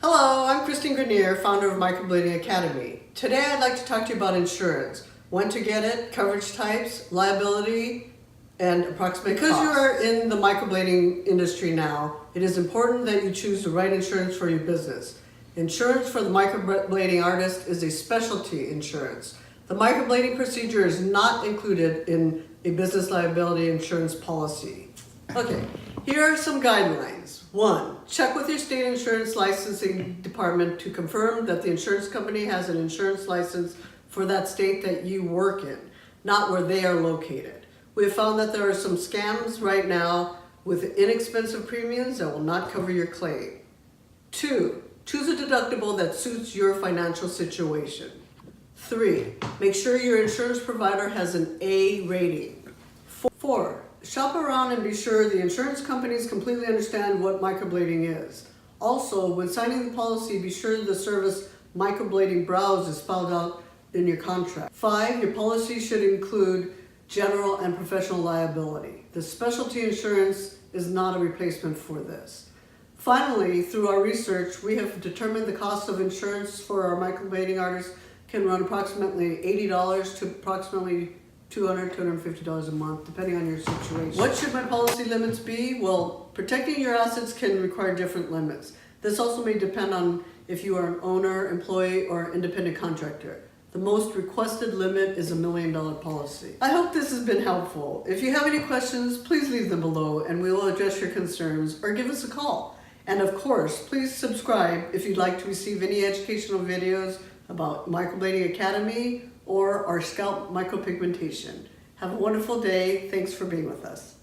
Hello, I'm Christine Grenier, founder of Microblading Academy. Today I'd like to talk to you about insurance, when to get it, coverage types, liability, and approximate costs. Because you are in the microblading industry now, it is important that you choose the right insurance for your business. Insurance for the microblading artist is a specialty insurance. The microblading procedure is not included in a business liability insurance policy. Okay, here are some guidelines. 1. Check with your state insurance licensing department to confirm that the insurance company has an insurance license for that state that you work in, not where they are located. We have found that there are some scams right now with inexpensive premiums that will not cover your claim. 2. Choose a deductible that suits your financial situation. 3. Make sure your insurance provider has an A rating. 4. Shop around and be sure the insurance companies completely understand what microblading is. Also, when signing the policy, be sure the service Microblading Browse is spelled out in your contract. 5. Your policy should include general and professional liability. The specialty insurance is not a replacement for this. Finally, through our research, we have determined the cost of insurance for our microblading artists can run approximately $80 to approximately $200, $250 a month, depending on your situation. What should my policy limits be? Well, protecting your assets can require different limits. This also may depend on if you are an owner, employee, or independent contractor. The most requested limit is $1 million policy. I hope this has been helpful. If you have any questions, please leave them below and we will address your concerns or give us a call. And of course, please subscribe if you'd like to receive any educational videos about Microblading Academy or our scalp micropigmentation. Have a wonderful day. Thanks for being with us.